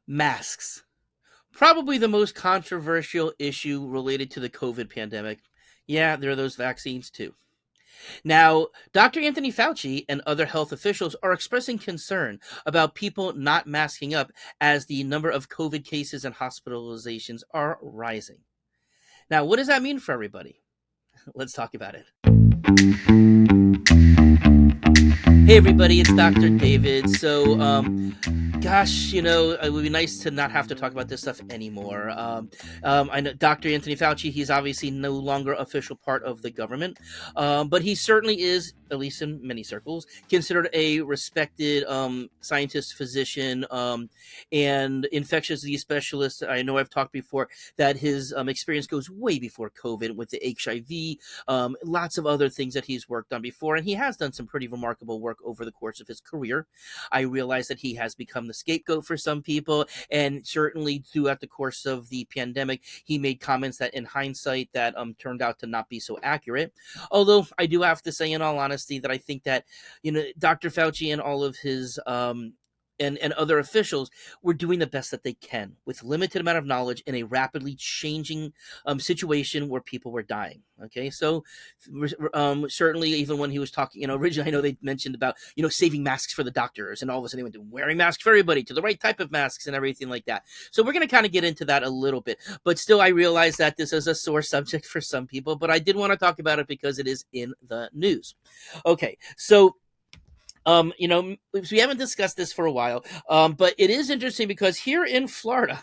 Masks. Probably the most controversial issue related to the COVID pandemic. Yeah, there are those vaccines too. Now, Dr. Anthony Fauci and other health officials are expressing concern about people not masking up as the number of COVID cases and hospitalizations are rising. Now, what does that mean for everybody? Let's talk about it. Hey, everybody, it's Dr. David. Gosh, it would be nice to not have to talk about this stuff anymore. I know Dr. Anthony Fauci, he's obviously no longer official part of the government, but he certainly is, at least in many circles, considered a respected scientist, physician, and infectious disease specialist. I know I've talked before that his experience goes way before COVID with the HIV, lots of other things that he's worked on before, and he has done some pretty remarkable work over the course of his career. I realize that he has become the scapegoat for some people, and certainly throughout the course of the pandemic, he made comments that, in hindsight, that turned out to not be so accurate. Although I do have to say, in all honesty, that I think that Dr. Fauci and all of his and other officials were doing the best that they can with limited amount of knowledge in a rapidly changing situation where people were dying. Okay, so certainly, even when he was talking, originally I know they mentioned about saving masks for the doctors, and all of a sudden they went to wearing masks for everybody, to the right type of masks and everything like that. So we're going to kind of get into that a little bit, but still, I realize that this is a sore subject for some people, but I did want to talk about it because it is in the news. Okay, so we haven't discussed this for a while, but it is interesting because here in Florida,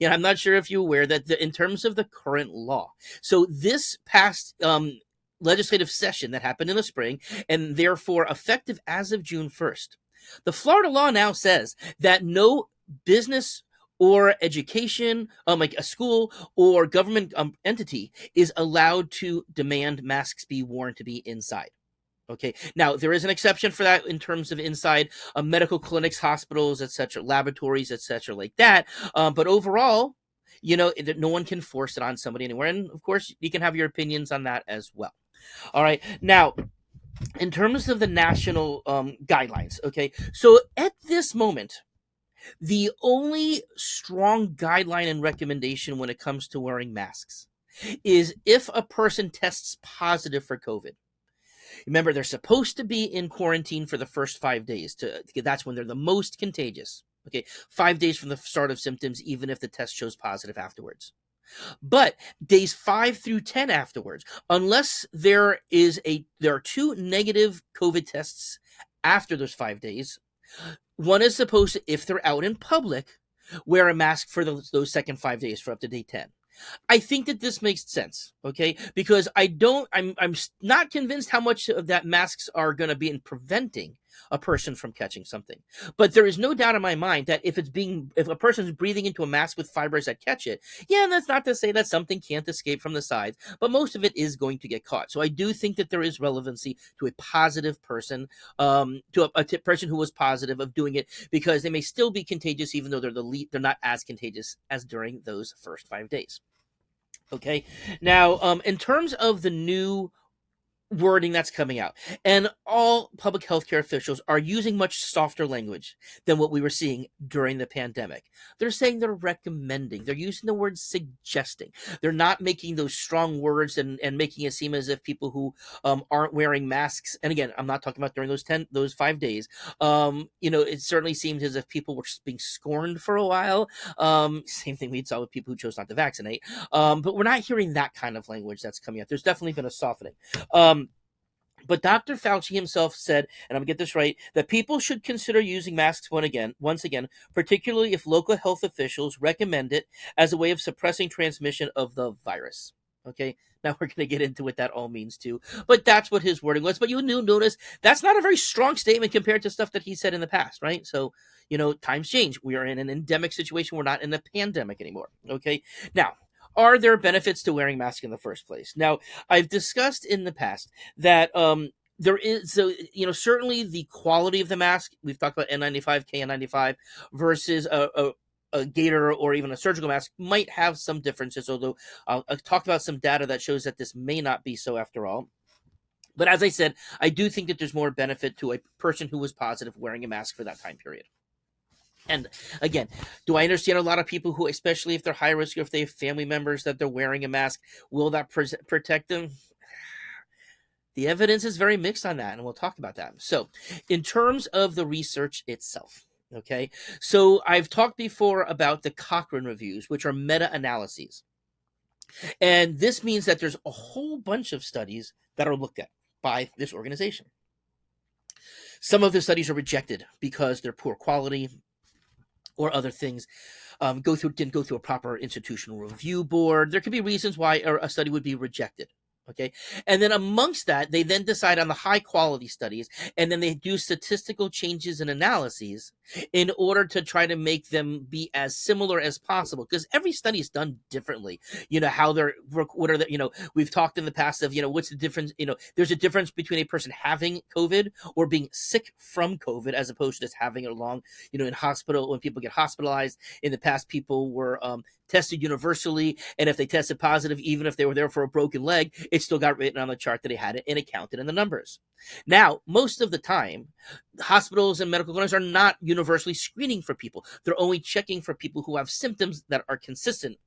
I'm not sure if you're aware that in terms of the current law, so this past legislative session that happened in the spring, and therefore effective as of June 1st, the Florida law now says that no business or education, like a school or government entity, is allowed to demand masks be worn to be inside. Okay. Now, there is an exception for that in terms of inside medical clinics, hospitals, etc., laboratories, etc., like that. But overall, no one can force it on somebody anywhere. And of course, you can have your opinions on that as well. All right. Now, in terms of the national guidelines, okay, so at this moment, the only strong guideline and recommendation when it comes to wearing masks is if a person tests positive for COVID. Remember, they're supposed to be in quarantine for the first 5 days. That's when they're the most contagious. Okay, 5 days from the start of symptoms, even if the test shows positive afterwards. But days 5 through 10 afterwards, unless there are 2 negative COVID tests after those 5 days, one is supposed to, if they're out in public, wear a mask for those second 5 days for up to day 10. I think that this makes sense, okay? Because I'm not convinced how much of that masks are going to be in preventing a person from catching something. But there is no doubt in my mind that if a person's breathing into a mask with fibers that catch it, yeah, that's not to say that something can't escape from the sides, but most of it is going to get caught. So I do think that there is relevancy to a positive person, to a person who was positive of doing it, because they may still be contagious, even though they're not as contagious as during those first 5 days. Okay. Now, in terms of the new wording that's coming out, and all public healthcare officials are using much softer language than what we were seeing during the pandemic. They're saying they're recommending, they're using the word suggesting. They're not making those strong words and making it seem as if people who aren't wearing masks, and again, I'm not talking about during those 5 days, it certainly seems as if people were being scorned for a while. Same thing we saw with people who chose not to vaccinate. But we're not hearing that kind of language that's coming out. There's definitely been a softening. But Dr. Fauci himself said, and I'm going to get this right, that people should consider using masks once again, particularly if local health officials recommend it as a way of suppressing transmission of the virus. Okay, now we're going to get into what that all means too. But that's what his wording was. But you'll notice that's not a very strong statement compared to stuff that he said in the past, right? So, times change. We are in an endemic situation. We're not in a pandemic anymore. Okay, now, are there benefits to wearing masks in the first place? Now, I've discussed in the past that there is, certainly the quality of the mask. We've talked about N95, KN95 versus a gaiter or even a surgical mask might have some differences, although I'll talk about some data that shows that this may not be so after all. But as I said, I do think that there's more benefit to a person who was positive wearing a mask for that time period. And again, do I understand a lot of people who, especially if they're high risk or if they have family members that they're wearing a mask, will that protect them? The evidence is very mixed on that, and we'll talk about that. So, in terms of the research itself, okay, so I've talked before about the Cochrane reviews, which are meta analyses. And this means that there's a whole bunch of studies that are looked at by this organization. Some of the studies are rejected because they're poor quality or other things. Didn't go through a proper institutional review board. There could be reasons why a study would be rejected. Okay. And then amongst that, they then decide on the high quality studies, and then they do statistical changes and analyses in order to try to make them be as similar as possible. Because every study is done differently. How what are the, we've talked in the past of, what's the difference? There's a difference between a person having COVID or being sick from COVID as opposed to just having it along, in hospital. When people get hospitalized in the past, people were, tested universally, and if they tested positive, even if they were there for a broken leg, it still got written on the chart that they had it and it counted in the numbers. Now, most of the time, hospitals and medical clinics are not universally screening for people. They're only checking for people who have symptoms that are consistent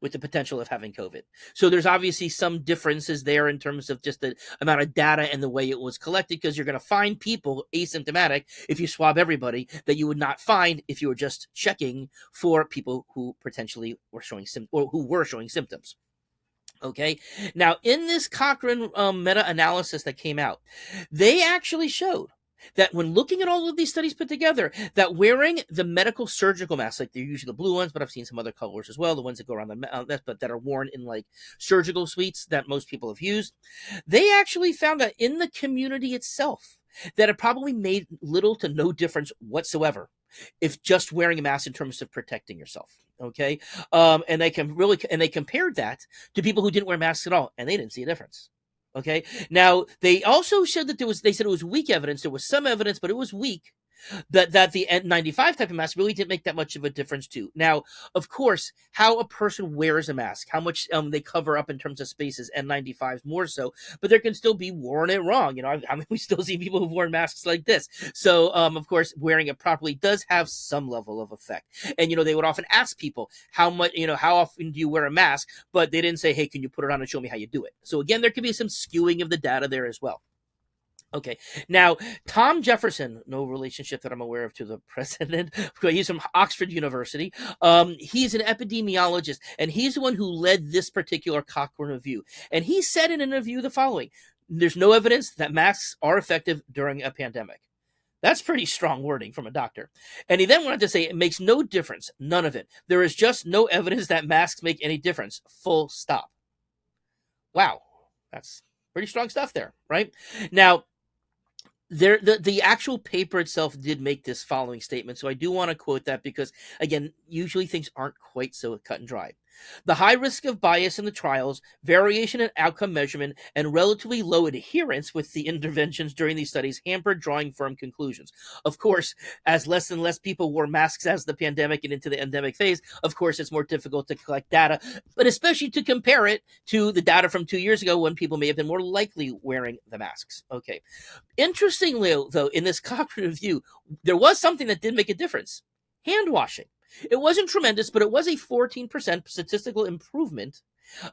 with the potential of having COVID. So there's obviously some differences there in terms of just the amount of data and the way it was collected, because you're going to find people asymptomatic if you swab everybody that you would not find if you were just checking for people who potentially were showing symptoms. Okay. Now, in this Cochrane meta-analysis that came out, they actually showed that when looking at all of these studies put together, that wearing the medical surgical masks, like they're usually the blue ones, but I've seen some other colors as well, the ones that go around but that are worn in like surgical suites that most people have used, they actually found that in the community itself, that it probably made little to no difference whatsoever if just wearing a mask in terms of protecting yourself. Okay. And they compared that to people who didn't wear masks at all, and they didn't see a difference. Okay. Now, they also showed that they said it was weak evidence. There was some evidence, but it was weak, that the N95 type of mask really didn't make that much of a difference too. Now, of course, how a person wears a mask, how much they cover up in terms of spaces, N95s more so, but there can still be worn it wrong. We still see people who've worn masks like this. So, of course, wearing it properly does have some level of effect. And, they would often ask people how often do you wear a mask? But they didn't say, hey, can you put it on and show me how you do it? So again, there could be some skewing of the data there as well. Okay. Now, Tom Jefferson, no relationship that I'm aware of to the president. He's from Oxford University. He's an epidemiologist, and he's the one who led this particular Cochrane review. And he said in an interview the following: there's no evidence that masks are effective during a pandemic. That's pretty strong wording from a doctor. And he then wanted to say it makes no difference. None of it. There is just no evidence that masks make any difference. Full stop. Wow. That's pretty strong stuff there, right? Now, the actual paper itself did make this following statement, so I do want to quote that because, again, usually things aren't quite so cut and dry. The high risk of bias in the trials, variation in outcome measurement, and relatively low adherence with the interventions during these studies hampered drawing firm conclusions. Of course, as less and less people wore masks as the pandemic and into the endemic phase, of course, it's more difficult to collect data, but especially to compare it to the data from 2 years ago when people may have been more likely wearing the masks. Okay. Interestingly, though, in this Cochrane review, there was something that did make a difference: hand washing. It wasn't tremendous, but it was a 14% statistical improvement.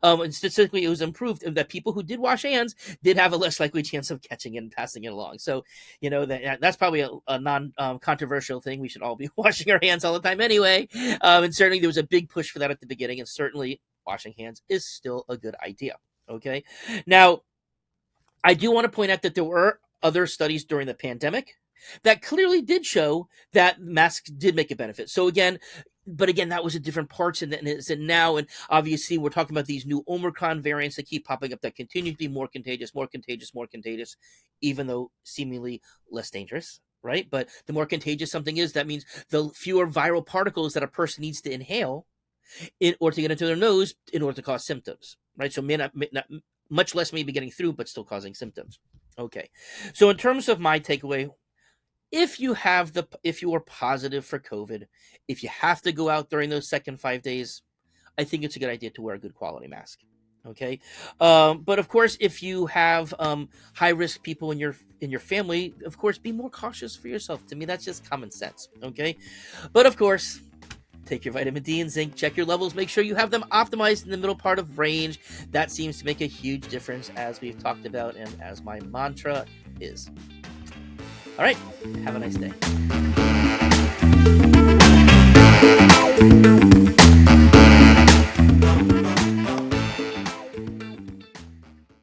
And statistically, it was improved that people who did wash hands did have a less likely chance of catching it and passing it along. So, that's probably a non-controversial thing. We should all be washing our hands all the time anyway. And certainly there was a big push for that at the beginning, and certainly washing hands is still a good idea. Okay. Now, I do want to point out that there were other studies during the pandemic that clearly did show that masks did make a benefit. So again, that was at different parts and it's in now. And obviously we're talking about these new Omicron variants that keep popping up that continue to be more contagious, even though seemingly less dangerous, right? But the more contagious something is, that means the fewer viral particles that a person needs to inhale in order to get into their nose in order to cause symptoms, right? So may not much less may be getting through, but still causing symptoms. Okay. So in terms of my takeaway, if you are positive for COVID, if you have to go out during those second 5 days, I think it's a good idea to wear a good quality mask. Okay, but of course, if you have high risk people in your family, of course, be more cautious for yourself. To me, that's just common sense. Okay, but of course, take your vitamin D and zinc, check your levels, make sure you have them optimized in the middle part of range. That seems to make a huge difference, as we've talked about, and as my mantra is. All right, have a nice day.